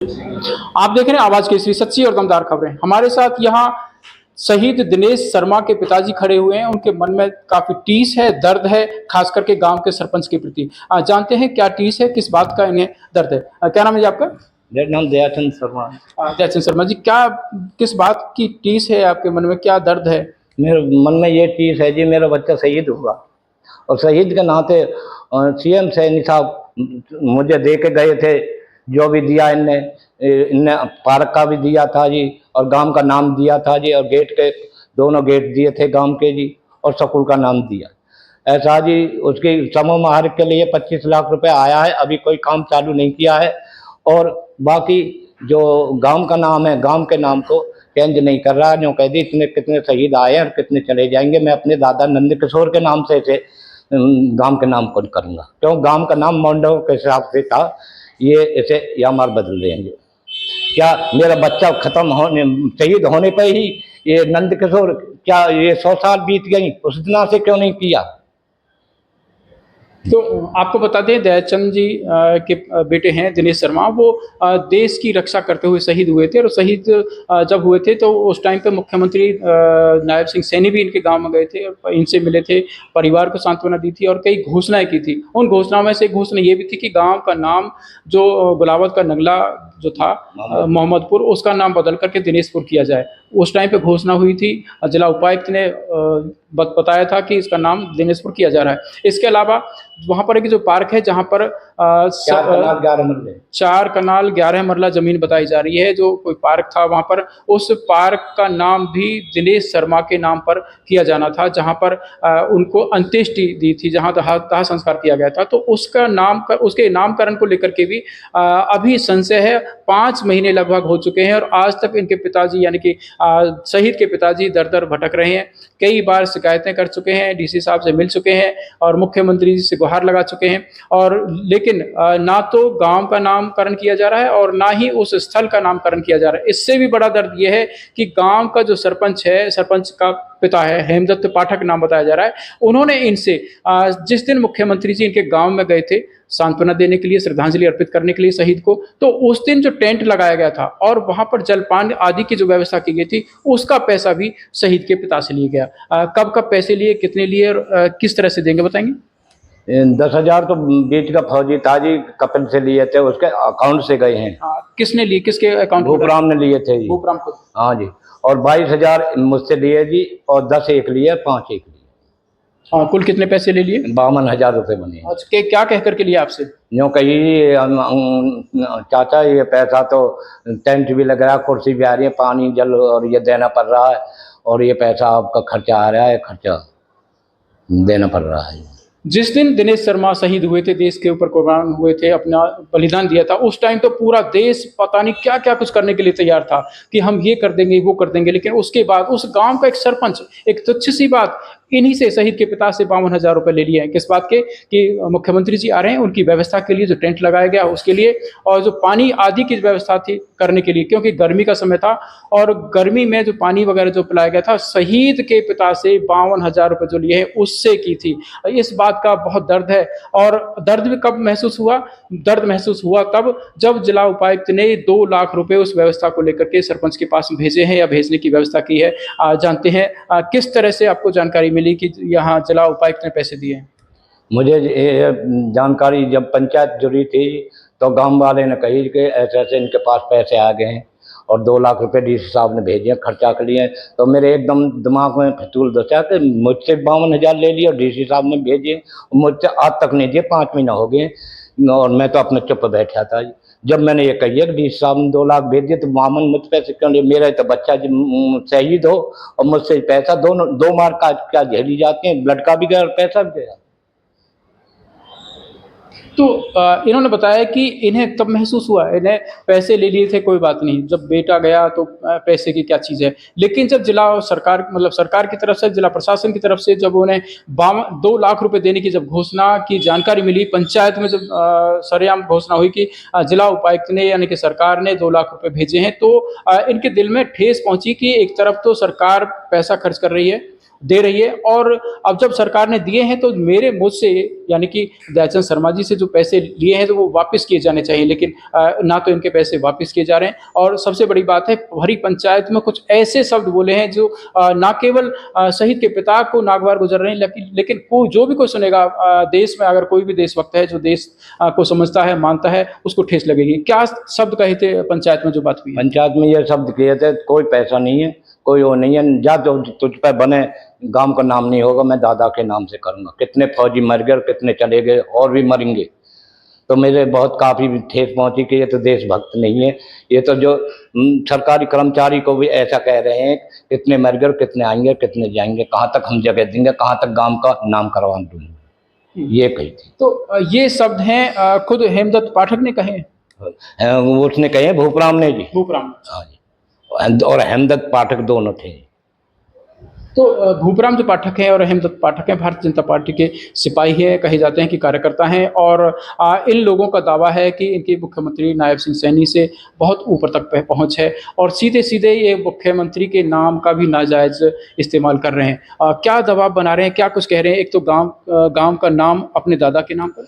आप देख रहे हैं आवाज केसरी, सच्ची और दमदार खबरें। हमारे साथ यहाँ शहीद दिनेश शर्मा के पिताजी खड़े हुए हैं। उनके मन में काफी टीस है, दर्द है, खास करके गांव के सरपंच के प्रति। जानते हैं क्या टीस है, किस बात का इन्हें दर्द है। क्या नाम है जी आपका? मेरा नाम दयाचंद शर्मा। दयाचंद शर्मा जी, क्या किस बात की टीस है आपके मन में, क्या दर्द है? मेरे मन में ये चीज़ है जी, मेरा बच्चा शहीद हुआ और शहीद के नाते सीएम सैनी साहब मुझे दे के गए थे, जो भी दिया इनने पार्क का भी दिया था जी, और गांव का नाम दिया था जी, और गेट के दोनों गेट दिए थे गांव के जी, और स्कूल का नाम दिया। ऐसा जी उसकी समूह महार्ग के लिए 25 लाख रुपए आया है, अभी कोई काम चालू नहीं किया है। और बाकी जो गांव का नाम है, गांव के नाम को चेंज नहीं कर रहा। जो कह दी इतने कितने शहीद आए हैं और कितने चले जाएंगे, मैं अपने दादा नंद किशोर के नाम से इसे गांव के नाम को करूंगा, क्यों गांव का नाम मांडव के हिसाब से था, ये इसे यामार बदल देंगे। क्या मेरा बच्चा खत्म होने, शहीद होने पर ही ये नंद किशोर, क्या ये 100 साल बीत गई, उस दिन से क्यों नहीं किया? तो आपको बता दें, दयाचंद जी के बेटे हैं दिनेश शर्मा, वो देश की रक्षा करते हुए शहीद हुए थे। और शहीद जब हुए थे तो उस टाइम पे मुख्यमंत्री नायब सिंह सैनी भी इनके गांव में गए थे, इनसे मिले थे, परिवार को सांत्वना दी थी और कई घोषणाएं की थी। उन घोषणाओं में से एक घोषणा ये भी थी कि गांव का नाम जो गुलावत का नगला जो था मोहम्मदपुर, उसका नाम बदल करके दिनेशपुर किया जाए। उस टाइम पे घोषणा हुई थी, जिला उपायुक्त ने बताया था कि इसका नाम दिनेशपुर किया जा रहा है। इसके अलावा वहाँ पर एक जो पार्क है, जहाँ पर 4 कनाल 11 मरला जमीन बताई जा रही है, जो कोई पार्क था वहाँ पर, उस पार्क का नाम भी दिनेश शर्मा के नाम पर किया जाना था, जहाँ पर उनको अंत्येष्टि दी थी, जहाँ दाह संस्कार किया गया था। तो उसका उसके नामकरण को लेकर के भी अभी संशय है। 5 महीने लगभग हो चुके हैं और आज तक इनके पिताजी यानी कि शहीद के पिताजी दर दर भटक रहे हैं। कई बार शिकायतें कर चुके हैं, डीसी साहब से मिल चुके हैं और मुख्यमंत्री जी से गुहार लगा चुके हैं, और लेकिन ना तो गांव का नामकरण किया जा रहा है और ना ही उस स्थल का नामकरण किया जा रहा है। इससे भी बड़ा दर्द यह है कि गांव का जो सरपंच है, सरपंच का पिता है, हेमदत्त पाठक नाम बताया जा रहा है, उन्होंने इनसे जिस दिन मुख्यमंत्री जी इनके गांव में गए थे सांत्वना देने के लिए, श्रद्धांजलि अर्पित करने के लिए शहीद को, तो उस दिन जो टेंट लगाया गया था और वहां पर जलपान आदि की जो व्यवस्था की गई थी, उसका पैसा भी शहीद के पिता से लिया गया। कब कब पैसे लिए, कितने लिए और किस तरह से देंगे, बताएंगे? 10,000 तो बीच का फौजी ताजी कपिल से लिए थे, उसके अकाउंट से गए हैं। किसने लिए, किसके अकाउंट? भूपराम ने लिए थे जी। भूपराम को? हाँ जी। और 22,000 मुझसे लिए जी, और 10 एक लिए, 5 एक लिए। हाँ, कुल कितने पैसे ले लिए? 52,000 रुपये बने। अच्छा, क्या कह करके लिया आपसे? यूँ कही चाचा ये पैसा तो टेंट भी लग रहा है, कुर्सी भी आ रही है, पानी जल और ये देना पड़ रहा है, और ये पैसा आपका खर्चा आ रहा है, खर्चा देना पड़ रहा है। जिस दिन दिनेश शर्मा शहीद हुए थे, देश के ऊपर कुर्बान हुए थे, अपना बलिदान दिया था, उस टाइम तो पूरा देश पता नहीं क्या क्या कुछ करने के लिए तैयार था कि हम ये कर देंगे, वो कर देंगे। लेकिन उसके बाद उस गांव का एक सरपंच, एक तुच्छ सी बात, इन्हीं से शहीद के पिता से 52,000 रुपए ले लिए हैं। किस बात के? कि मुख्यमंत्री जी आ रहे हैं, उनकी व्यवस्था के लिए, जो टेंट लगाया गया उसके लिए, और जो पानी आदि की व्यवस्था थी करने के लिए, क्योंकि गर्मी का समय था और गर्मी में जो पानी वगैरह जो पिलाया गया था, शहीद के पिता से 52,000 रुपए जो लिए हैं उससे की थी। इस बात का बहुत दर्द है। और दर्द भी कब महसूस हुआ? दर्द महसूस हुआ तब जब जिला उपायुक्त ने 2 लाख रुपए उस व्यवस्था को लेकर के सरपंच के पास भेजे हैं या भेजने की व्यवस्था की है। जानते हैं किस तरह से आपको जानकारी मिली कि यहाँ जिला उपायुक्त ने पैसे दिए हैं? मुझे ये जानकारी जब पंचायत जुड़ी थी तो गांव वाले ने कही कि ऐसे ऐसे इनके पास पैसे आ गए हैं और 2 लाख रुपए डीसी साहब ने भेजे खर्चा के लिए। तो मेरे एकदम दिमाग में फितूल दसा कि मुझसे 52,000 ले लिए और डीसी साहब ने भेजे, मुझसे आज तक नहीं दिए, 5 महीना हो गए, और मैं तो अपने चुप बैठा था। जब मैंने ये कही कि डीसी साहब ने 2 लाख भेज दिए, तो मामन मुझ पैसे क्यों लिए? मेरा तो बच्चा शहीद हो और मुझसे पैसा, दोनों 2 मार का क्या झेली जाते हैं, ब्लड का भी गया और पैसा भी गया। तो इन्होंने बताया कि इन्हें तब महसूस हुआ, इन्हें पैसे ले लिए थे, कोई बात नहीं, जब बेटा गया तो पैसे की क्या चीज़ है। लेकिन जब जिला सरकार, मतलब सरकार की तरफ से, जिला प्रशासन की तरफ से जब उन्हें 2 लाख रुपए देने की जब घोषणा की जानकारी मिली, पंचायत में जब सरेआम घोषणा हुई कि जिला उपायुक्त ने यानी कि सरकार ने 2 लाख रुपए भेजे हैं, तो इनके दिल में ठेस पहुंची कि एक तरफ तो सरकार पैसा खर्च कर रही है, दे रही है, और अब जब सरकार ने दिए हैं तो मेरे मुझसे यानी कि दयाचंद शर्मा जी से जो पैसे लिए हैं तो वो वापस किए जाने चाहिए, लेकिन ना तो इनके पैसे वापस किए जा रहे हैं। और सबसे बड़ी बात है, भरी पंचायत में कुछ ऐसे शब्द बोले हैं जो ना केवल शहीद के पिता को नागवार गुजर रहे हैं, लेकिन कोई जो भी कोई सुनेगा, देश में अगर कोई भी देशभक्त है जो देश को समझता है, मानता है, उसको ठेस लगेगी। क्या शब्द कहे थे पंचायत में जो बात हुई है? पंचायत में ये शब्द किए थे, कोई पैसा नहीं है, कोई वो नहीं है, जा तो तुझ पे बने, गांव का नाम नहीं होगा, मैं दादा के नाम से करूंगा। कितने फौजी मर गए, कितने चले गए और भी मरेंगे। तो मेरे बहुत काफ़ी ठेस पहुंची कि ये तो देशभक्त नहीं है, ये तो जो सरकारी कर्मचारी को भी ऐसा कह रहे हैं, कितने मर गए, कितने आएंगे, कितने जाएंगे, कहाँ तक हम जगह देंगे, कहाँ तक गांव का नाम करवा दूंगे, ये कही थी। तो ये शब्द हैं खुद हेमदत्त पाठक ने कहे हैं? उसने कहे भूपराम ने जी। भूपराम। हाँ जी, और हेमदत्त पाठक दोनों थे। तो भूपराम जो पाठक हैं और हेमदत्त पाठक हैं, भारतीय जनता पार्टी के सिपाही हैं, कहे जाते हैं कि कार्यकर्ता हैं, और इन लोगों का दावा है कि इनके मुख्यमंत्री नायब सिंह सैनी से बहुत ऊपर तक पहुंच है और सीधे-सीधे ये मुख्यमंत्री के नाम का भी नाजायज़ इस्तेमाल कर रहे हैं। क्या दबाव बना रहे हैं, क्या कुछ कह रहे हैं? एक तो गाँव का नाम अपने दादा के नाम पर,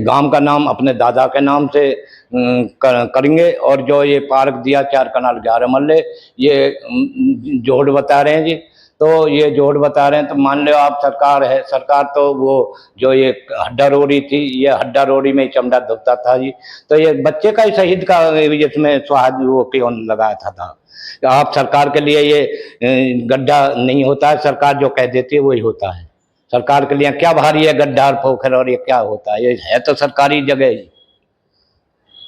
गांव का नाम अपने दादा के नाम से करेंगे, और जो ये पार्क दिया 4 कनाल 11 मरले, ये जोड़ बता रहे हैं जी। तो ये जोड़ बता रहे हैं, तो मान लो आप सरकार है, सरकार तो वो जो ये हड्डा रोड़ी थी, ये हड्डा रोड़ी में ही चमड़ा धुपता था जी। तो ये बच्चे का ही शहीद का इसमें स्वाद वो क्यों लगाया था। आप सरकार के लिए ये गड्ढा नहीं होता है, सरकार जो कह देती है वही होता है। सरकार के लिए क्या भारी है गड्ढा और पोखर, और ये क्या होता है, ये है तो सरकारी जगह ही,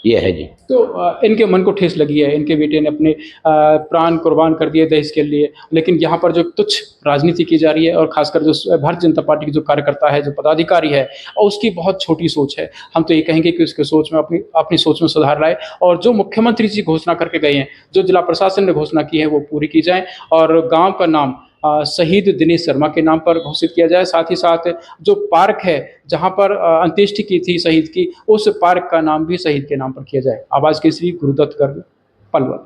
ये है जी। तो इनके मन को ठेस लगी है, इनके बेटे ने अपने प्राण कुर्बान कर दिए देश के लिए, लेकिन यहाँ पर जो तुच्छ राजनीति की जा रही है और खासकर जो भारतीय जनता पार्टी के जो कार्यकर्ता है, जो पदाधिकारी है, और उसकी बहुत छोटी सोच है। हम तो ये कहेंगे कि उसके सोच में अपनी सोच में सुधार लाए, और जो मुख्यमंत्री जी घोषणा करके गए हैं, जो जिला प्रशासन ने घोषणा की है, वो पूरी की जाए और गाँव का नाम शहीद दिनेश शर्मा के नाम पर घोषित किया जाए। साथ ही साथ जो पार्क है जहाँ पर अंत्येष्टि की थी शहीद की, उस पार्क का नाम भी शहीद के नाम पर किया जाए। आवाज़ केसरी, गुरुदत्त गर्ग, पलवल।